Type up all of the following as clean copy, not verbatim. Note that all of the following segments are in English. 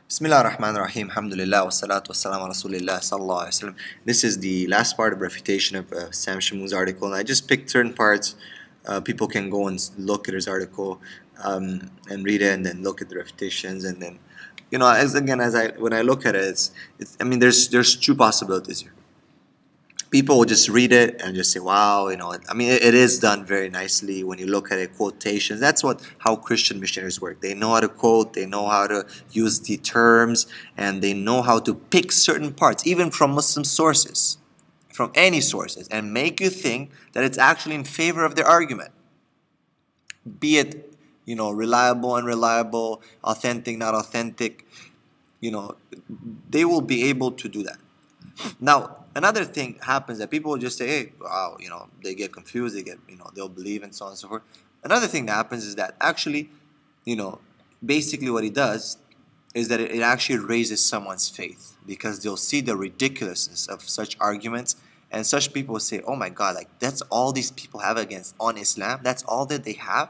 Bismillah ar-Rahman ar-Rahim, alhamdulillah, wa salatu wa salam ala rasulillah sallallahu alayhi wa sallam. This is the last part of refutation of Sam Shamoun's article, and I just picked certain parts. People can go and look at his article and read it, and then look at the refutations, and then, when I look at it, there's two possibilities here. People will just read it and just say, wow, it is done very nicely when you look at it, quotations. That's how Christian missionaries work. They know how to quote, they know how to use the terms, and they know how to pick certain parts, even from Muslim sources, from any sources, and make you think that it's actually in favor of their argument. Be it, reliable, unreliable, authentic, not authentic, they will be able to do that. Now, another thing happens that people will just say, hey, wow, they get confused, they'll believe and so on and so forth. Another thing that happens is that actually, basically what it does is that it actually raises someone's faith, because they'll see the ridiculousness of such arguments, and such people will say, oh my God, like that's all these people have on Islam, that's all that they have.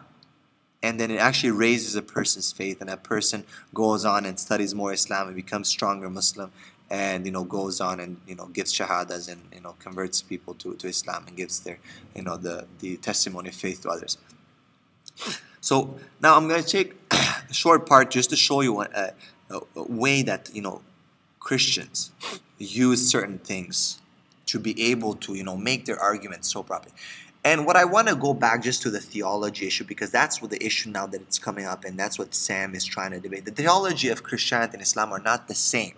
And then it actually raises a person's faith, and that person goes on and studies more Islam and becomes stronger Muslim, and goes on and gives shahadas and converts people to Islam and gives their the testimony of faith to others. So now I'm going to take a short part just to show you a way that Christians use certain things to be able to make their arguments so properly. And what I want to go back just to the theology issue, because that's what the issue now that it's coming up, and that's what Sam is trying to debate. The theology of Christianity and Islam are not the same.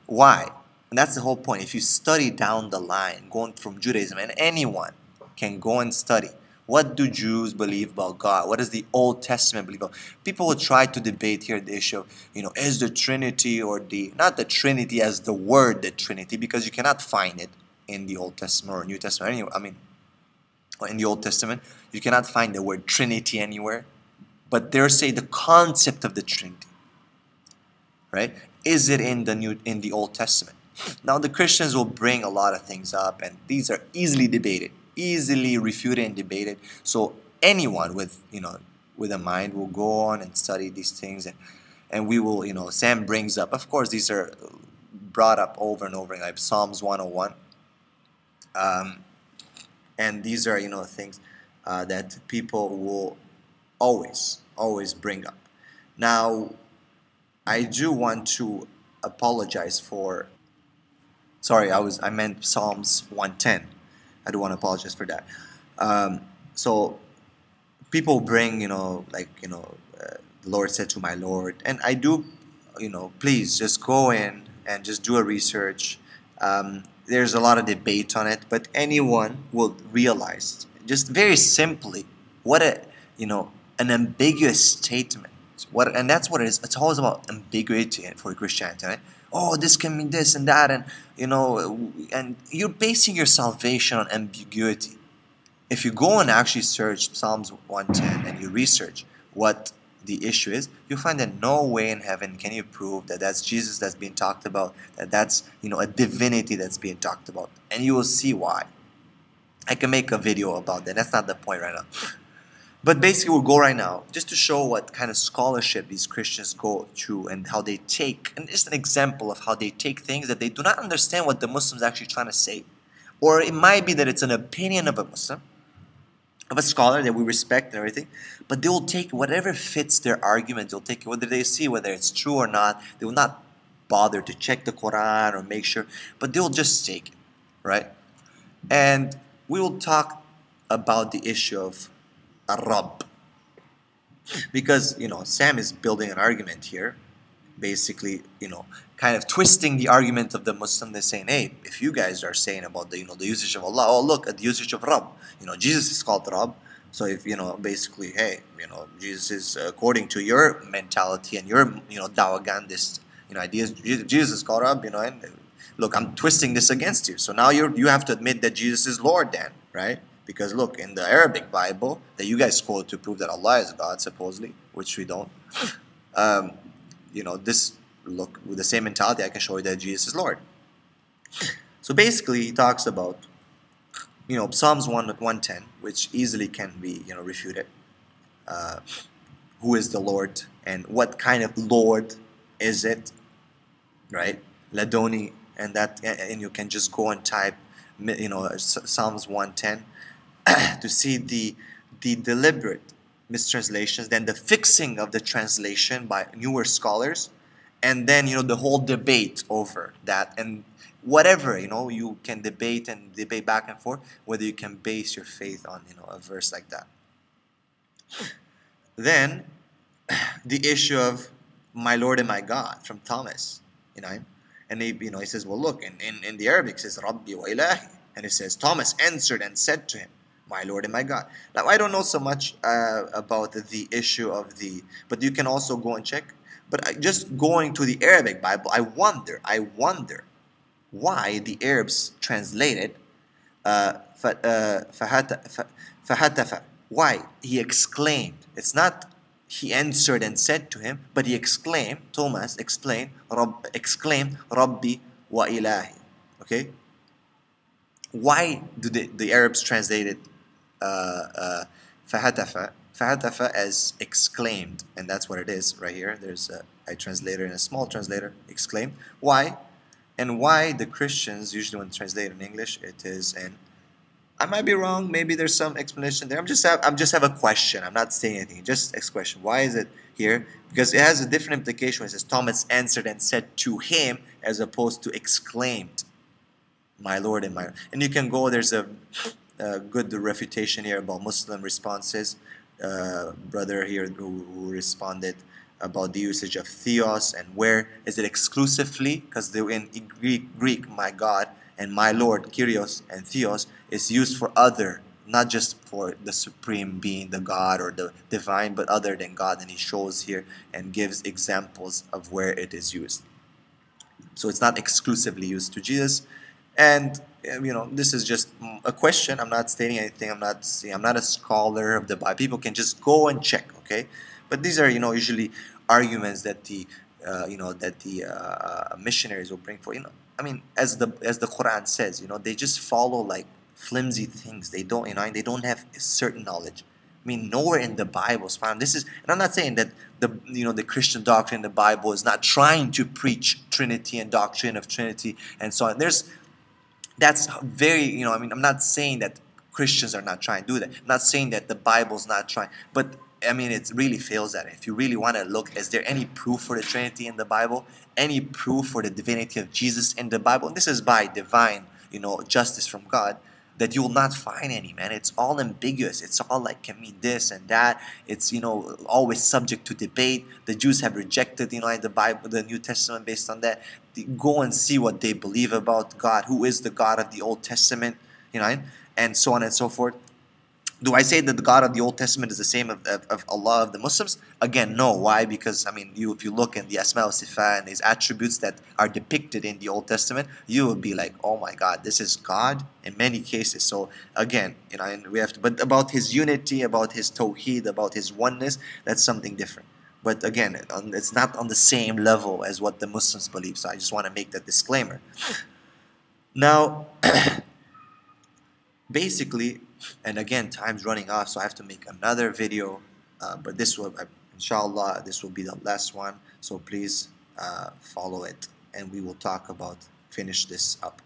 Why? And that's the whole point. If you study down the line, going from Judaism, and anyone can go and study, what do Jews believe about God? What does the Old Testament believe about? People will try to debate here the issue of, is the Trinity, or not the Trinity as the word, the Trinity, because you cannot find it in the Old Testament or New Testament. In the Old Testament, you cannot find the word Trinity anywhere. But they'll say the concept of the Trinity, right? Is it in the Old Testament? Now the Christians will bring a lot of things up, and these are easily debated, easily refuted and debated. So anyone with a mind will go on and study these things, and we will, Sam brings up, of course, these are brought up over and over, like Psalms 101. And these are things that people will always bring up. Now, I do want to apologize for. Sorry, I meant Psalms 110. I do want to apologize for that. So people bring the Lord said to my Lord, and I do please just go in and just do a research. There's a lot of debate on it, but anyone will realize just very simply what an ambiguous statement. And that's what it is. It's always about ambiguity for Christianity, right? Oh, this can mean this and that, and and you're basing your salvation on ambiguity. If you go and actually search Psalms 110 and you research what the issue is, you'll find that no way in heaven can you prove that that's Jesus that's being talked about, that's a divinity that's being talked about, and you will see why. I can make a video about that. That's not the point right now. But basically, we'll go right now just to show what kind of scholarship these Christians go through, and how they take, and just an example of how they take things that they do not understand what the Muslim's actually trying to say. Or it might be that it's an opinion of a Muslim, of a scholar that we respect and everything, but they will take whatever fits their argument. They'll take it, whether they see whether it's true or not. They will not bother to check the Quran or make sure, but they'll just take it, right? And we will talk about the issue of Ar-Rabb, because Sam is building an argument here, basically kind of twisting the argument of the Muslim. They're saying, hey, if you guys are saying about the the usage of Allah, oh look at the usage of Rabb. Jesus is called Rabb. So if basically, hey, Jesus is, according to your mentality and your dawagandist ideas, Jesus is called Rabb. And look, I'm twisting this against you. So now you have to admit that Jesus is Lord then, right? Because look, in the Arabic Bible that you guys quote to prove that Allah is God, supposedly, which we don't, look, with the same mentality, I can show you that Jesus is Lord. So basically, he talks about, Psalms 110, which easily can be, refuted. Who is the Lord, and what kind of Lord is it, right? Ladoni, and you can just go and type, Psalms 110 to see the deliberate mistranslations, then the fixing of the translation by newer scholars, and then the whole debate over that, and whatever you can debate back and forth whether you can base your faith on a verse like that. Then the issue of my Lord and my God from Thomas, and he says, well, look, in the Arabic it says Rabbi wa ilahi, and it says Thomas answered and said to him, my Lord and my God. Now I don't know so much about the issue of but you can also go and check. But just going to the Arabic Bible, I wonder why the Arabs translated فهتف. Why? He exclaimed. It's not he answered and said to him, but he exclaimed, Thomas exclaimed, Rabbi wa ilahi. Okay? Why do the Arabs translate it فهتف as exclaimed, and that's what it is right here. There's a translator and a small translator, exclaimed. Why? And why the Christians usually when translate in English it is, and I might be wrong, maybe there's some explanation there. I'm just have a question. I'm not saying anything, just a question. Why is it here? Because it has a different implication when it says Thomas answered and said to him as opposed to exclaimed, my Lord and my Lord. And you can go, there's a good refutation here about Muslim responses. Brother here who responded about the usage of theos, and where is it exclusively, because in Greek my God and my Lord, Kyrios, and theos is used for other, not just for the supreme being, the God or the divine, but other than God, and he shows here and gives examples of where it is used. So it's not exclusively used to Jesus. And this is just a question. I'm not stating anything. I'm not a scholar of the Bible. People can just go and check, okay? But these are usually arguments that the missionaries will bring for. As the Quran says, they just follow like flimsy things. They don't they don't have a certain knowledge. Nowhere in the Bible, this is, and I'm not saying that the Christian doctrine in the Bible is not trying to preach Trinity and doctrine of Trinity and so on. That's very, I'm not saying that Christians are not trying to do that. I'm not saying that the Bible's not trying, but it really fails at it. If you really want to look, is there any proof for the Trinity in the Bible? Any proof for the divinity of Jesus in the Bible? And this is by divine, justice from God, that you will not find any, man. It's all ambiguous. It's all like, can mean this and that. It's, always subject to debate. The Jews have rejected, in the Bible, the New Testament based on that. Go and see what they believe about God. Who is the God of the Old Testament, and so on and so forth. Do I say that the God of the Old Testament is the same of Allah of the Muslims? Again, no. Why? Because if you look in the Asma wa Sifat and these attributes that are depicted in the Old Testament, you would be like, oh my God, this is God in many cases. So again, and we have to. But about His unity, about His Tawheed, about His oneness, that's something different. But again, it's not on the same level as what the Muslims believe. So I just want to make that disclaimer. Now, basically. And again, time's running off, so I have to make another video. But this will, inshallah, this will be the last one. So please follow it, and we will finish this up.